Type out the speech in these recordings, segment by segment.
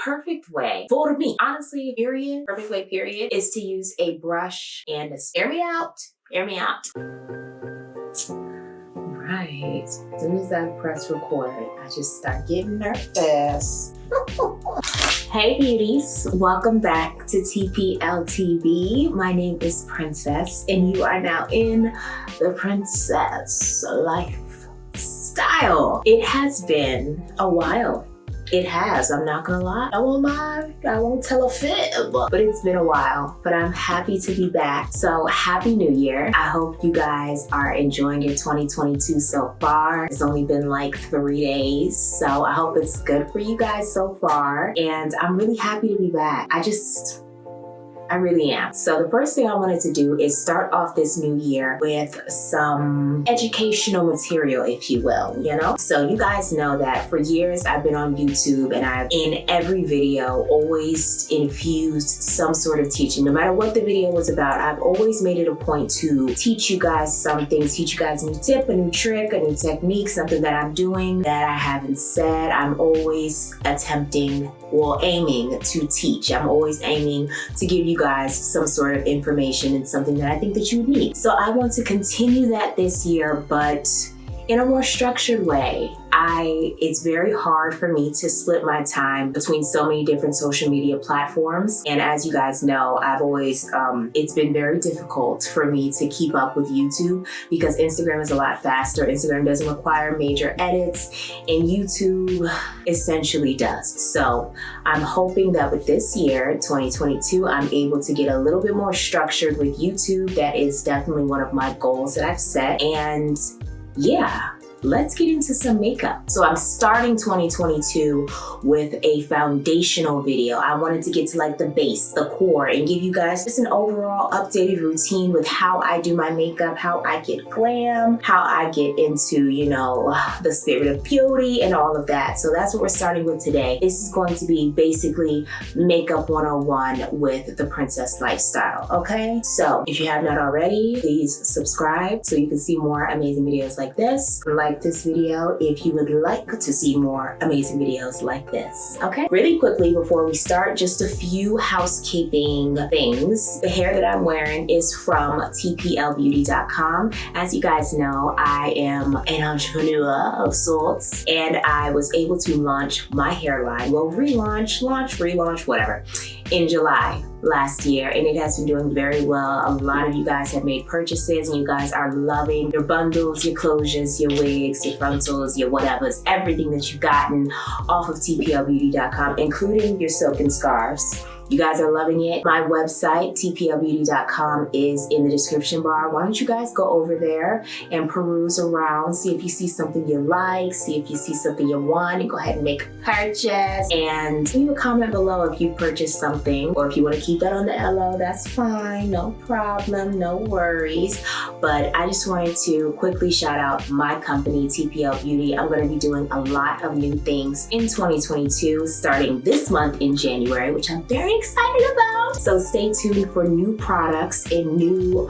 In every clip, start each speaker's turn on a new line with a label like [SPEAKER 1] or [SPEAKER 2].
[SPEAKER 1] perfect way for me, honestly, period, perfect way, period, is to use a brush and hear me out, hear me out. Right, as soon as I press record, I just start getting nervous. Hey beauties, welcome back to TPL TV. My name is Princess and you are now in the Princess Lifestyle. It has been a while. It has, I'm not gonna lie. I won't lie, I won't tell a fib, but it's been a while, but I'm happy to be back. So Happy New Year. I hope you guys are enjoying your 2022 so far. It's only been like 3 days, so I hope it's good for you guys so far. And I'm really happy to be back. I really am. So the first thing I wanted to do is start off this new year with some educational material, if you will, you know? So you guys know that for years I've been on YouTube and I've in every video always infused some sort of teaching. No matter what the video was about, I've always made it a point to teach you guys something, teach you guys a new tip, a new trick, a new technique, something that I'm doing that I haven't said. I'm always aiming to teach. I'm always aiming to give you guys some sort of information and something that I think that you would need. So I want to continue that this year, but in a more structured way. It's very hard for me to split my time between so many different social media platforms. And as you guys know, I've always, it's been very difficult for me to keep up with YouTube because Instagram is a lot faster. Instagram doesn't require major edits and YouTube essentially does. So I'm hoping that with this year, 2022, I'm able to get a little bit more structured with YouTube. That is definitely one of my goals that I've set. And yeah, let's get into some makeup. So I'm starting 2022 with a foundational video. I wanted to get to like the base, the core, and give you guys just an overall updated routine with how I do my makeup, how I get glam, how I get into, you know, the spirit of beauty and all of that. So that's what we're starting with today. This is going to be basically makeup 101 with the Princess Lifestyle, okay? So if you have not already, please subscribe so you can see more amazing videos like this. Like this video if you would like to see more amazing videos like this, okay? Really quickly before we start, just a few housekeeping things. The hair that I'm wearing is from TPLBeauty.com. As you guys know, I am an entrepreneur of sorts, and I was able to launch my hairline, well, relaunch, whatever, in July last year, and it has been doing very well. A lot of you guys have made purchases and you guys are loving your bundles, your closures, your wigs, your frontals, your whatevers, everything that you've gotten off of TPLBeauty.com, including your silken scarves. You guys are loving it. My website, tplbeauty.com, is in the description bar. Why don't you guys go over there and peruse around, see if you see something you like, see if you see something you want, and go ahead and make a purchase. And leave a comment below if you purchased something, or if you want to keep that on the LO, that's fine, no problem, no worries. But I just wanted to quickly shout out my company, TPL Beauty. I'm going to be doing a lot of new things in 2022, starting this month in January, which I'm very excited about. So stay tuned for new products and new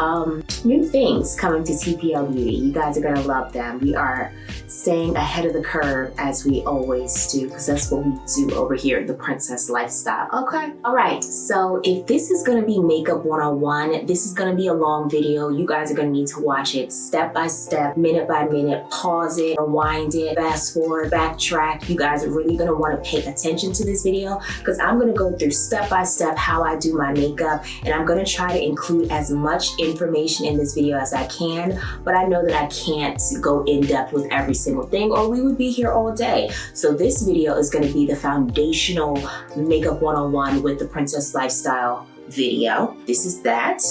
[SPEAKER 1] things coming to TPL Beauty. You guys are gonna love them. We are staying ahead of the curve as we always do, because that's what we do over here at the Princess Lifestyle, okay? All right, so if this is gonna be makeup 101, this is gonna be a long video. You guys are gonna need to watch it step by step, minute by minute, pause it, rewind it, fast forward, backtrack. You guys are really gonna wanna pay attention to this video because I'm gonna go through step by step how I do my makeup, and I'm gonna try to include as much information in this video as I can, but I know that I can't go in depth with every single thing or we would be here all day. So this video is gonna be the foundational makeup 101 with the Princess Lifestyle video. This is that.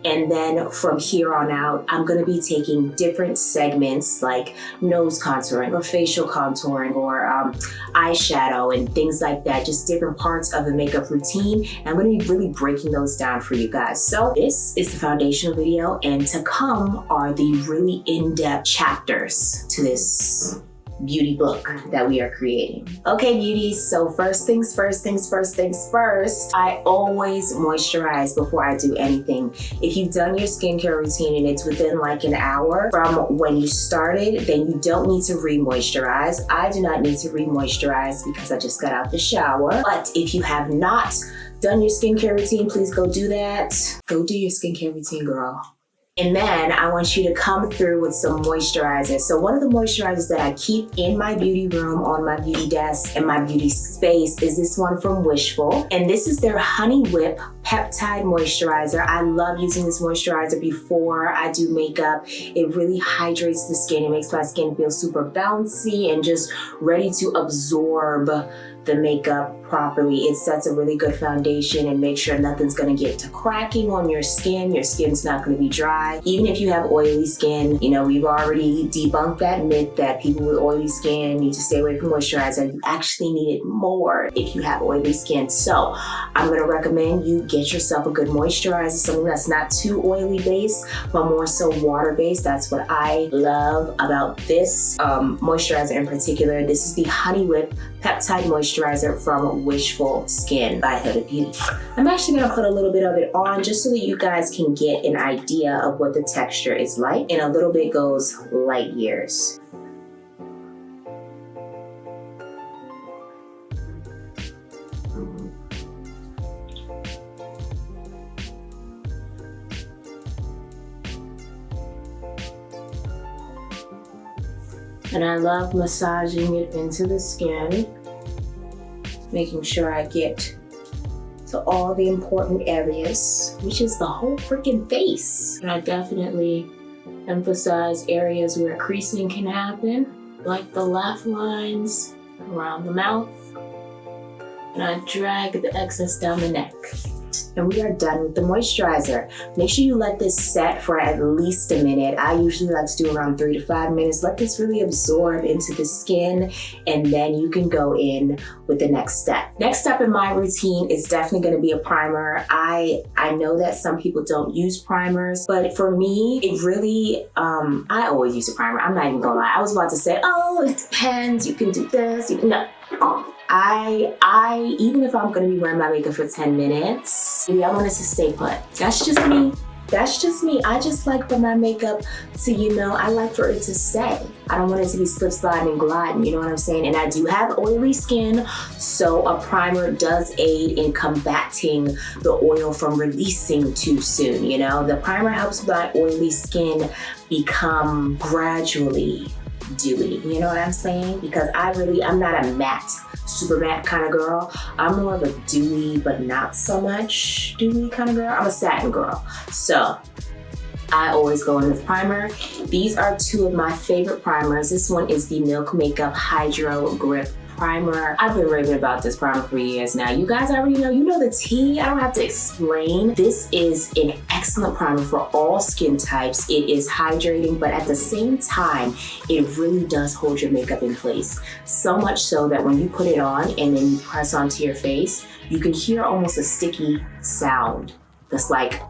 [SPEAKER 1] And then from here on out, I'm going to be taking different segments like nose contouring or facial contouring or eyeshadow and things like that, just different parts of the makeup routine. And I'm going to be really breaking those down for you guys. So this is the foundational video, and to come are the really in-depth chapters to this beauty book that we are creating. Okay, beauties, so first things first. I always moisturize before I do anything. If you've done your skincare routine and it's within like an hour from when you started, then you don't need to re-moisturize. I do not need to re-moisturize because I just got out the shower. But if you have not done your skincare routine, please go do that. Go do your skincare routine, girl. And then I want you to come through with some moisturizer. So one of the moisturizers that I keep in my beauty room, on my beauty desk, in my beauty space is this one from Wishful. And this is their Honey Whip Peptide Moisturizer. I love using this moisturizer before I do makeup. It really hydrates the skin. It makes my skin feel super bouncy and just ready to absorb the makeup properly. It sets a really good foundation and makes sure nothing's gonna get to cracking on your skin. Your skin's not gonna be dry. Even if you have oily skin, you know, we've already debunked that myth that people with oily skin need to stay away from moisturizer. You actually need it more if you have oily skin. So I'm gonna recommend you get yourself a good moisturizer, something that's not too oily based, but more so water based. That's what I love about this moisturizer in particular. This is the Honey Whip Peptide Moisturizer from Wishful Skin by Huda Beauty. I'm actually gonna put a little bit of it on just so that you guys can get an idea of what the texture is like, and a little bit goes light years. And I love massaging it into the skin, making sure I get to all the important areas, which is the whole freaking face. And I definitely emphasize areas where creasing can happen, like the laugh lines around the mouth. And I drag the excess down the neck. And we are done with the moisturizer. Make sure you let this set for at least a minute. I usually like to do around 3 to 5 minutes. Let this really absorb into the skin, and then you can go in with the next step. Next step in my routine is definitely gonna be a primer. I know that some people don't use primers, but for me, it really, I always use a primer. I'm not even gonna lie. I was about to say, oh, it depends. You can do this, no. I even if I'm gonna be wearing my makeup for 10 minutes, maybe I want it to stay put. That's just me. That's just me. I just like for my makeup to, you know, I like for it to stay. I don't want it to be slip, sliding, and gliding, you know what I'm saying? And I do have oily skin, so a primer does aid in combating the oil from releasing too soon, you know? The primer helps my oily skin become gradually dewy, you know what I'm saying? Because I'm not a matte, super matte kind of girl. I'm more of a dewy, but not so much dewy kind of girl. I'm a satin girl. So I always go in with primer. These are two of my favorite primers. This one is the Milk Makeup Hydro Grip Primer. I've been raving about this primer for years now. You guys already know, you know the tea. I don't have to explain. This is an excellent primer for all skin types. It is hydrating, but at the same time, it really does hold your makeup in place. So much so that when you put it on and then you press onto your face, you can hear almost a sticky sound that's like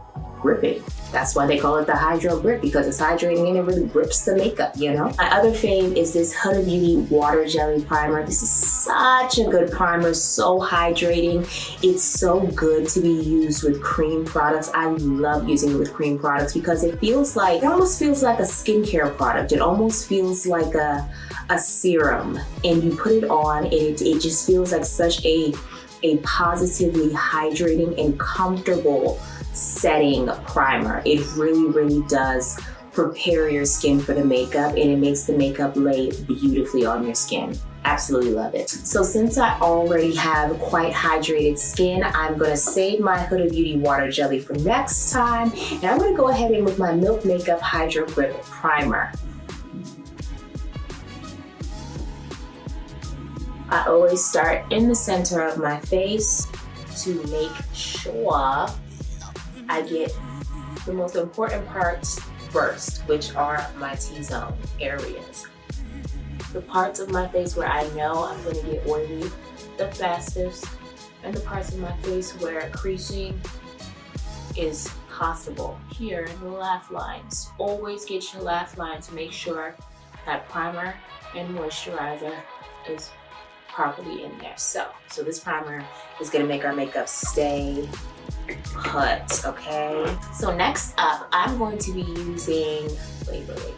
[SPEAKER 1] gripping. That's why they call it the Hydro Grip, because it's hydrating and it really grips the makeup, you know? My other fave is this Huda Beauty Water Jelly Primer. This is such a good primer, so hydrating. It's so good to be used with cream products. I love using it with cream products because it almost feels like a skincare product. It almost feels like a serum, and you put it on and it just feels like such a positively hydrating and comfortable setting primer. It really, really does prepare your skin for the makeup, and it makes the makeup lay beautifully on your skin. Absolutely love it. So since I already have quite hydrated skin, I'm gonna save my Huda Beauty Water Jelly for next time, and I'm gonna go ahead in with my Milk Makeup Hydro Grip Primer. I always start in the center of my face to make sure I get the most important parts first, which are my T-zone areas. The parts of my face where I know I'm going to get oily the fastest, and the parts of my face where creasing is possible. Here, the laugh lines. Always get your laugh lines. Make sure that primer and moisturizer is properly in there. So this primer is gonna make our makeup stay put, okay? So next up, I'm going to be using,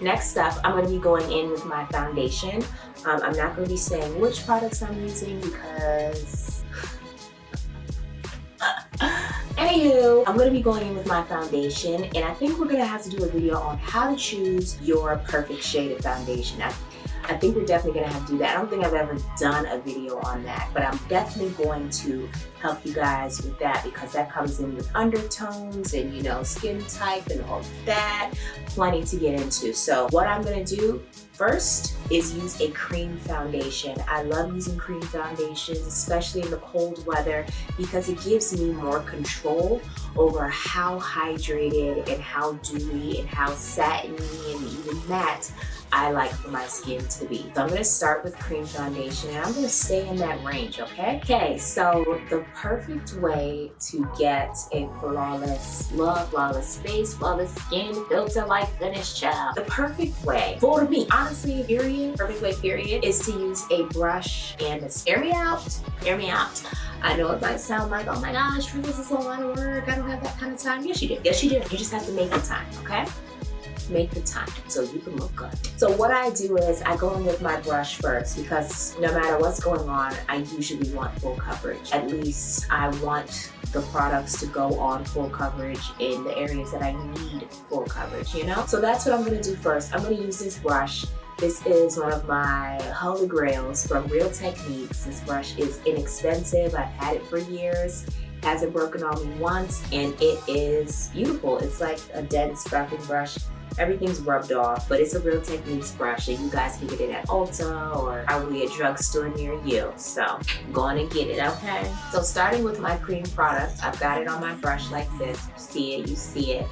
[SPEAKER 1] Next up, I'm gonna be going in with my foundation. I'm not gonna be saying which products I'm using because, anywho, I'm gonna be going in with my foundation, and I think we're gonna have to do a video on how to choose your perfect shade of foundation. I think we're definitely gonna have to do that. I don't think I've ever done a video on that, but I'm definitely going to help you guys with that because that comes in with undertones and, you know, skin type and all of that. Plenty to get into. So what I'm gonna do first is use a cream foundation. I love using cream foundations, especially in the cold weather, because it gives me more control over how hydrated and how dewy and how satiny and even matte I like for my skin to be. So I'm gonna start with cream foundation and I'm gonna stay in that range, okay? Okay, so the perfect way to get a flawless look, flawless face, flawless skin, filter-like finish, child. The perfect way, for me, honestly, period, perfect way, period, is to use a brush and a, hear me out, hear me out. I know it might sound like, oh my gosh, this is a lot of work, I don't have that kind of time. Yes, you do, yes, you do. You just have to make the time, okay? Make the time so you can look good. So what I do is I go in with my brush first because no matter what's going on, I usually want full coverage. At least I want the products to go on full coverage in the areas that I need full coverage, you know? So that's what I'm gonna do first. I'm gonna use this brush. This is one of my holy grails from Real Techniques. This brush is inexpensive. I've had it for years. Hasn't broken on me once, and it is beautiful. It's like a dense scrubbing brush. Everything's rubbed off, but it's a Real Techniques brush, and you guys can get it at Ulta or probably a drugstore near you. So go on and get it, okay? So starting with my cream product, I've got it on my brush like this. You see it, you see it.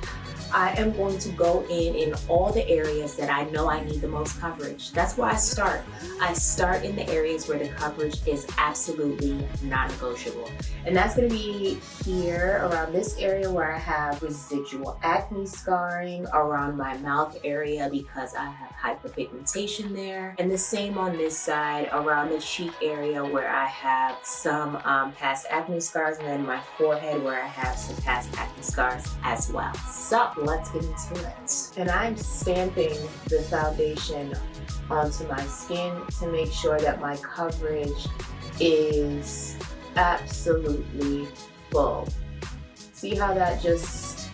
[SPEAKER 1] I am going to go in all the areas that I know I need the most coverage. That's where I start. I start in the areas where the coverage is absolutely non-negotiable. And that's gonna be here around this area where I have residual acne scarring, around my mouth area because I have hyperpigmentation there. And the same on this side, around the cheek area where I have some past acne scars, and then my forehead where I have some past acne scars as well. So let's get into it. And I'm stamping the foundation onto my skin to make sure that my coverage is absolutely full. See how that just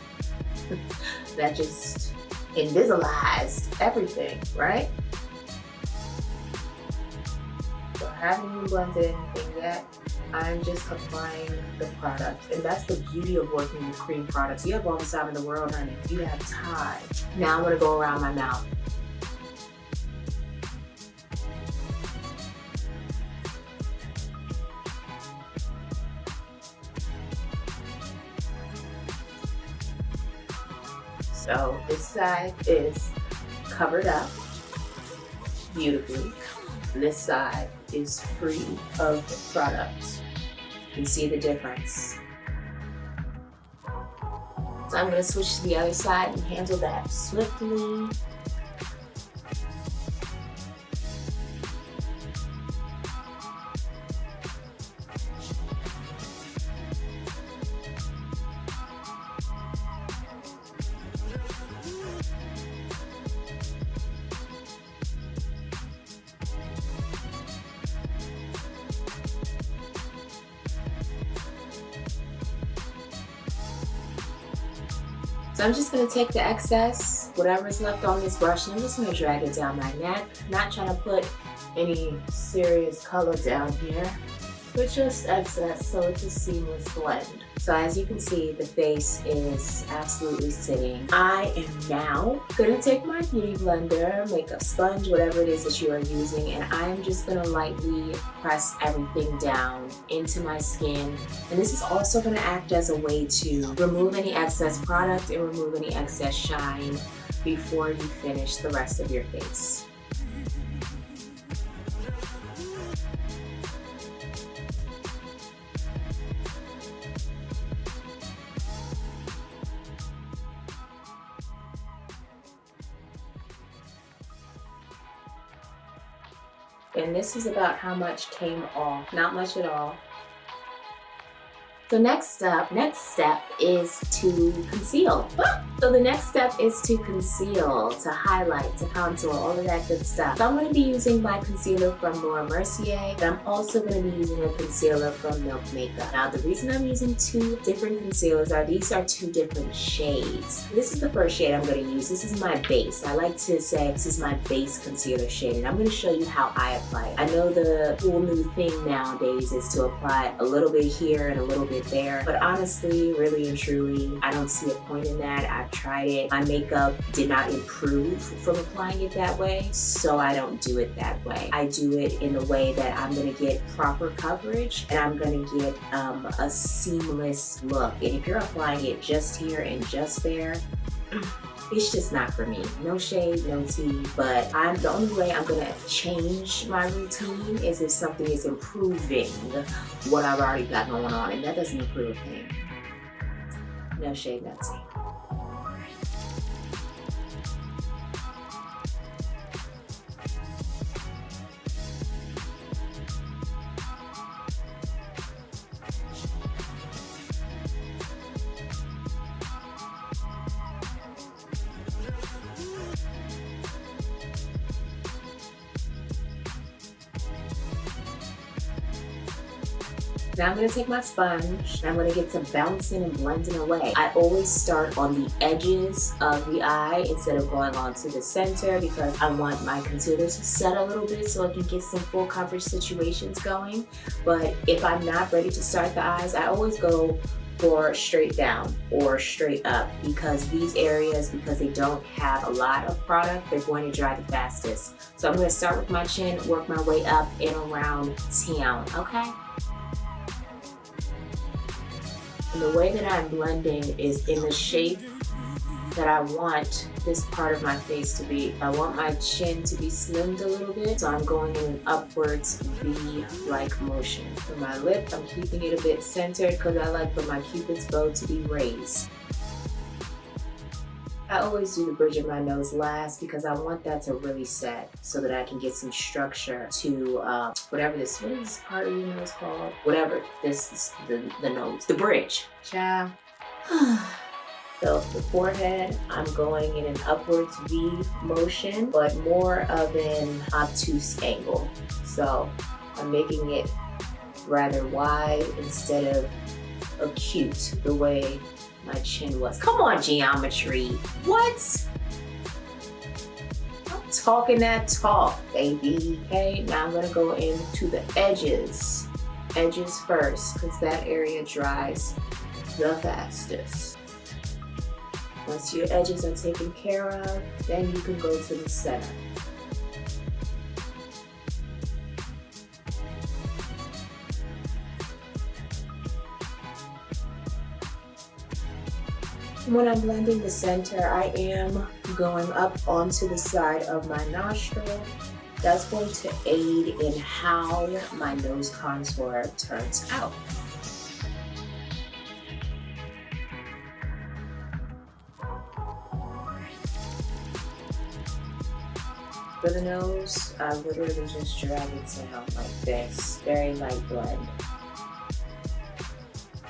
[SPEAKER 1] invisibilized everything, right? So I haven't even blended anything yet. I'm just applying the product. And that's the beauty of working with cream products. You have all the time in the world, honey. You have time. Now I'm gonna go around my mouth. So this side is covered up beautifully. This side is free of product. You see the difference. So I'm gonna switch to the other side and handle that swiftly. So I'm just gonna take the excess, whatever's left on this brush, and I'm just gonna drag it down my neck. Not trying to put any serious color down here, but just excess so it's a seamless blend. So as you can see, the face is absolutely sitting. I am now gonna take my beauty blender, makeup sponge, whatever it is that you are using, and I'm just gonna lightly press everything down into my skin. And this is also gonna act as a way to remove any excess product and remove any excess shine before you finish the rest of your face. And this is about how much came off. Not much at all. So next step is to conceal. So the next step is to conceal, to highlight, to contour, all of that good stuff. So I'm going to be using my concealer from Laura Mercier, but I'm also going to be using a concealer from Milk Makeup. Now the reason I'm using two different concealers are these are two different shades. This is the first shade I'm going to use. This is my base. I like to say this is my base concealer shade, and I'm going to show you how I apply it. I know the cool new thing nowadays is to apply a little bit here and a little bit there, but honestly, really and truly, I don't see a point in that. I've tried it. My makeup did not improve from applying it that way, so I don't do it that way. I do it in a way that I'm gonna get proper coverage and I'm gonna get a seamless look. And if you're applying it just here and just there, it's just not for me. No shade, no tea, but the only way I'm gonna change my routine is if something is improving what I've already got going on, and that doesn't improve a thing. No shade, no tea. Now I'm gonna take my sponge and I'm gonna get some bouncing and blending away. I always start on the edges of the eye instead of going on to the center because I want my concealer to set a little bit so I can get some full coverage situations going. But if I'm not ready to start the eyes, I always go for straight down or straight up because these areas, because they don't have a lot of product, they're going to dry the fastest. So I'm gonna start with my chin, work my way up and around town, okay? And the way that I'm blending is in the shape that I want this part of my face to be. I want my chin to be slimmed a little bit, so I'm going in an upwards V-like motion. For my lip, I'm keeping it a bit centered because I like for my cupid's bow to be raised. I always do the bridge of my nose last because I want that to really set so that I can get some structure to what is this part of your nose called? Whatever this is, the nose, the bridge. Ciao. So the forehead, I'm going in an upwards V motion, but more of an obtuse angle. So I'm making it rather wide instead of acute the way my chin was. Come on, geometry. What? I'm talking that talk, baby. Okay, now I'm gonna go into the edges. Edges first, because that area dries the fastest. Once your edges are taken care of, then you can go to the center. When I'm blending the center, I am going up onto the side of my nostril. That's going to aid in how my nose contour turns out. For the nose, I literally just drag it down like this. Very light blend.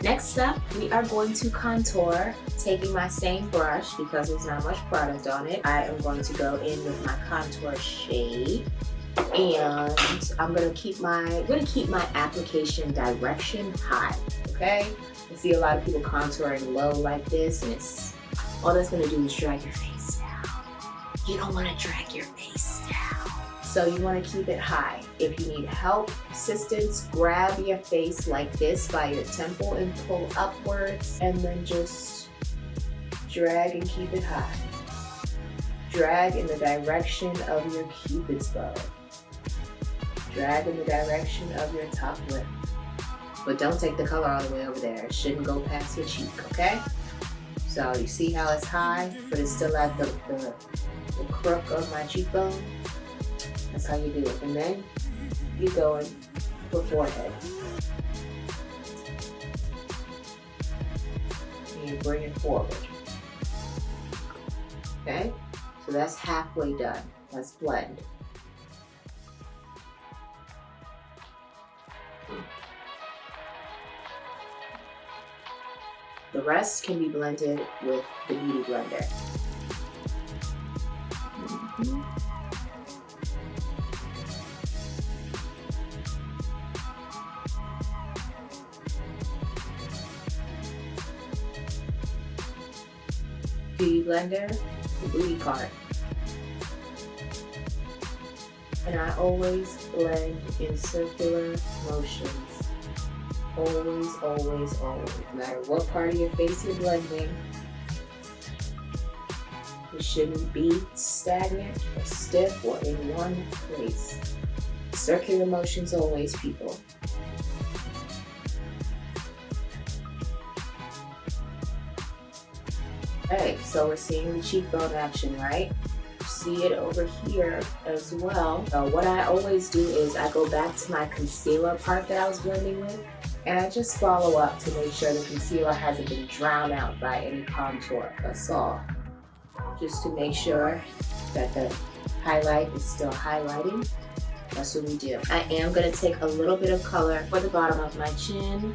[SPEAKER 1] Next up, we are going to contour. Taking my same brush, because there's not much product on it, I am going to go in with my contour shade. And I'm gonna keep my application direction high, okay? I see a lot of people contouring low like this, and all that's gonna do is drag your face down. You don't wanna drag your face down. So you wanna keep it high. If you need help, assistance, grab your face like this by your temple and pull upwards, and then just drag and keep it high. Drag in the direction of your cupid's bow. Drag in the direction of your top lip. But don't take the color all the way over there. It shouldn't go past your cheek, okay? So you see how it's high, but it's still at the crook of my cheekbone? That's how you do it. And then you go in for forehead. And you bring it forward. Okay? So that's halfway done. Let's blend. The rest can be blended with the Beauty Blender. Beauty Blender, the booty part. And I always blend in circular motions. Always, always, always. No matter what part of your face you're blending, it shouldn't be stagnant or stiff or in one place. Circular motions always, people. Okay, so we're seeing the cheekbone action, right? See it over here as well. So what I always do is I go back to my concealer part that I was blending with, and I just follow up to make sure the concealer hasn't been drowned out by any contour. That's all. Just to make sure that the highlight is still highlighting. That's what we do. I am gonna take a little bit of color for the bottom of my chin.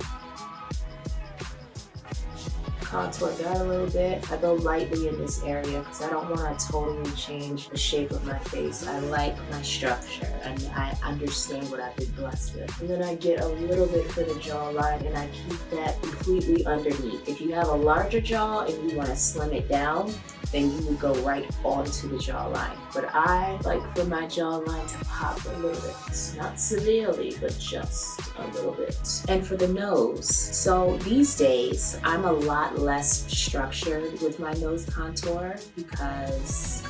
[SPEAKER 1] Contour that a little bit. I go lightly in this area because I don't want to totally change the shape of my face. I like my structure and I understand what I've been blessed with. And then I get a little bit for the jawline and I keep that completely underneath. If you have a larger jaw and you want to slim it down, then you would go right onto the jawline. But I like for my jawline to pop a little bit. Not severely, but just a little bit. And for the nose, so these days, I'm a lot less structured with my nose contour because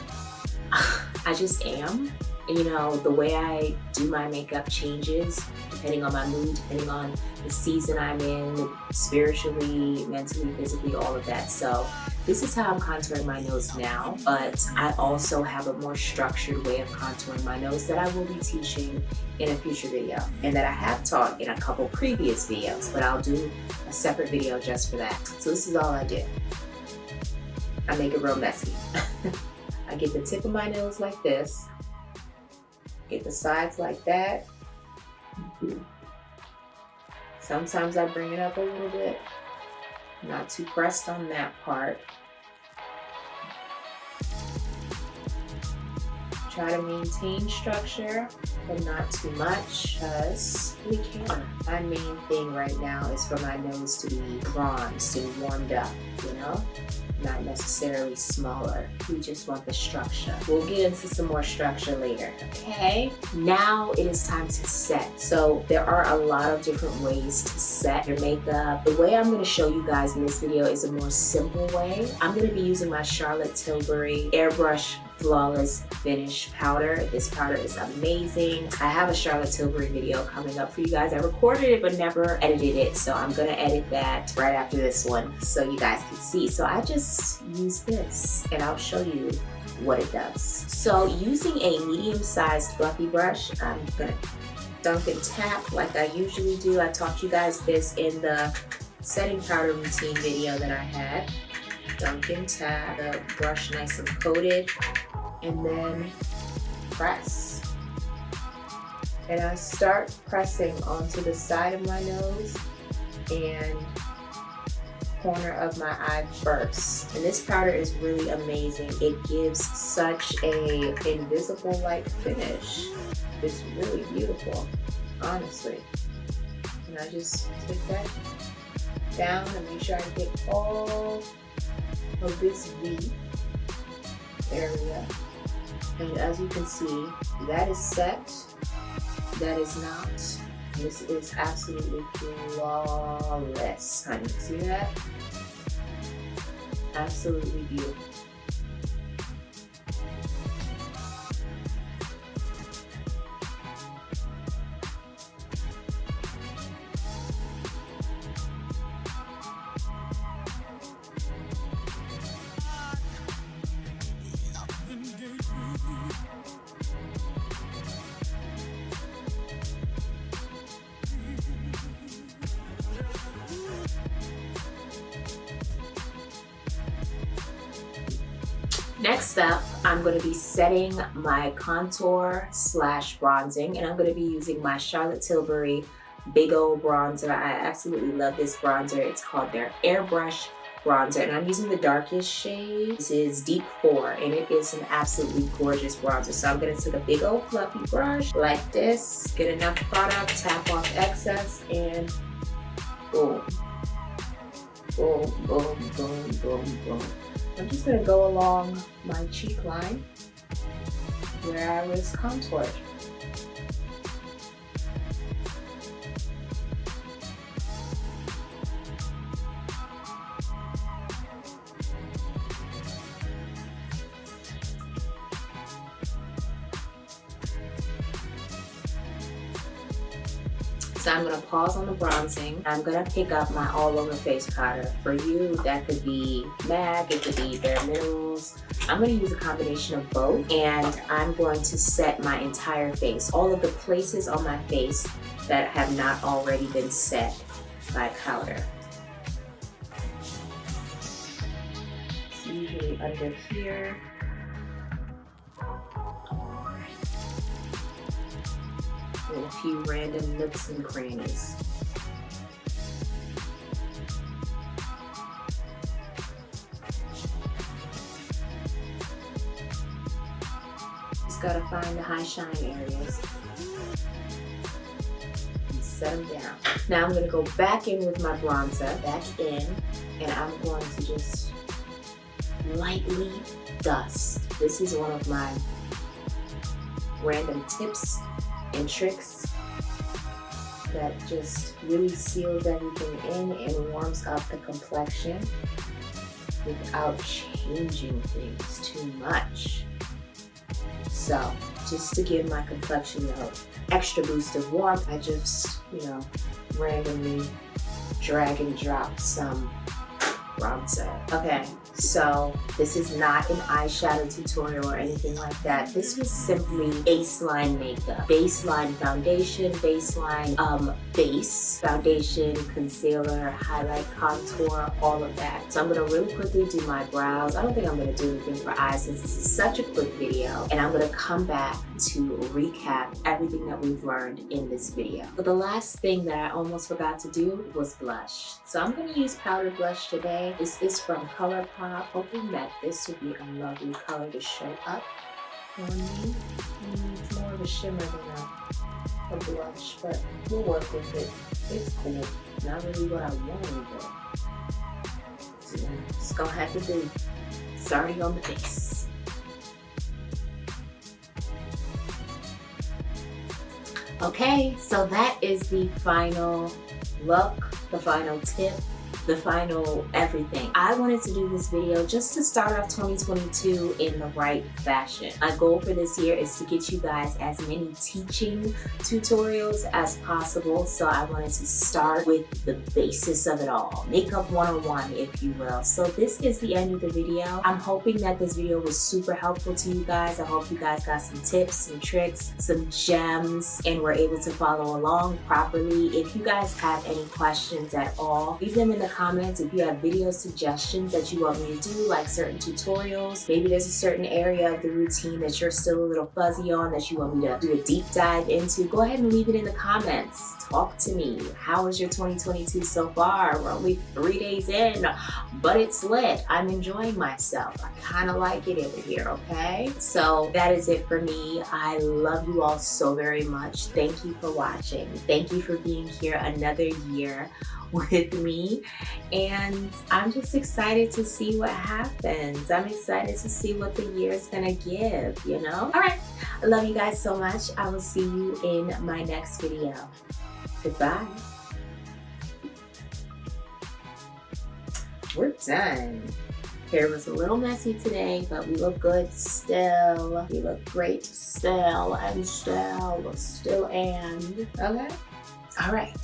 [SPEAKER 1] I just am. You know, the way I do my makeup changes depending on my mood, depending on the season I'm in, spiritually, mentally, physically, all of that. So this is how I'm contouring my nose now, but I also have a more structured way of contouring my nose that I will be teaching in a future video and that I have taught in a couple previous videos, but I'll do a separate video just for that. So this is all I do. I make it real messy. I get the tip of my nose like this, get the sides like that. Sometimes I bring it up a little bit, not too pressed on that part. Try to maintain structure, but not too much, because we can. My main thing right now is for my nose to be bronzed and warmed up, you know? Not necessarily smaller. We just want the structure. We'll get into some more structure later, okay? Now it is time to set. So there are a lot of different ways to set your makeup. The way I'm gonna show you guys in this video is a more simple way. I'm gonna be using my Charlotte Tilbury Airbrush Flawless Finish Powder. This powder is amazing. I have a Charlotte Tilbury video coming up for you guys. I recorded it but never edited it, so I'm gonna edit that right after this one so you guys can see. So I just use this and I'll show you what it does. So using a medium-sized fluffy brush, I'm gonna dunk and tap like I usually do. I taught you guys this in the setting powder routine video that I had. Dunk and tap, the brush nice and coated, and then press. And I start pressing onto the side of my nose and corner of my eye first. And this powder is really amazing. It gives such a invisible-like finish. It's really beautiful, honestly. And I just take that down and make sure I get all of this V area. And as you can see, that is set, that is not. This is absolutely flawless, honey. See that? Absolutely beautiful. Next up, I'm going to be setting my contour / bronzing, and I'm going to be using my Charlotte Tilbury big old bronzer. I absolutely love this bronzer. It's called their Airbrush bronzer, and I'm using the darkest shade. This is Deep 4, and it is an absolutely gorgeous bronzer. So I'm gonna take a big old fluffy brush like this, get enough product, tap off excess, and boom. Boom, boom, boom, boom, boom. I'm just gonna go along my cheek line where I was contoured. So I'm gonna pause on the bronzing. I'm gonna pick up my all over face powder. For you, that could be MAC, it could be Bare Minerals. I'm gonna use a combination of both, and I'm going to set my entire face, all of the places on my face that have not already been set by powder. It's usually under here. And a few random nooks and crannies. Just gotta find the high shine areas and set them down. Now I'm gonna go back in with my bronzer, back in, and I'm going to just lightly dust. This is one of my random tips and tricks that just really seals everything in and warms up the complexion without changing things too much. So just to give my complexion an extra boost of warmth, I just, randomly drag and drop some bronzer. Okay, so this is not an eyeshadow tutorial or anything like that. This was simply baseline makeup. Baseline foundation, baseline base, foundation, concealer, highlight, contour, all of that. So I'm gonna really quickly do my brows. I don't think I'm gonna do anything for eyes since this is such a quick video. And I'm gonna come back to recap everything that we've learned in this video. But the last thing that I almost forgot to do was blush. So I'm gonna use powder blush today. This is from ColourPop, hoping that this would be a lovely color to show up on me. It's more of a shimmer than a blush, but we'll work with it. It's cool. Not really what I wanted, but it's gonna have to do. It's already on the face. Okay, so that is the final look, the final tip, the final everything. I wanted to do this video just to start off 2022 in the right fashion. My goal for this year is to get you guys as many teaching tutorials as possible. So I wanted to start with the basis of it all. Makeup 101, if you will. So this is the end of the video. I'm hoping that this video was super helpful to you guys. I hope you guys got some tips, some tricks, some gems, and were able to follow along properly. If you guys have any questions at all, leave them in the comments. If you have video suggestions that you want me to do, like certain tutorials, maybe there's a certain area of the routine that you're still a little fuzzy on that you want me to do a deep dive into, go ahead and leave it in the comments. Talk to me. How was your 2022 so far? We're only 3 days in, but it's lit. I'm enjoying myself. I kind of like it over here, okay? So that is it for me. I love you all so very much. Thank you for watching. Thank you for being here another year with me, and I'm just excited to see what happens. I'm excited to see what the year is gonna give, All right, I love you guys so much. I will see you in my next video. Goodbye. We're done. Hair was a little messy today, but we look good still. We look great still, and still, and. Okay? All right.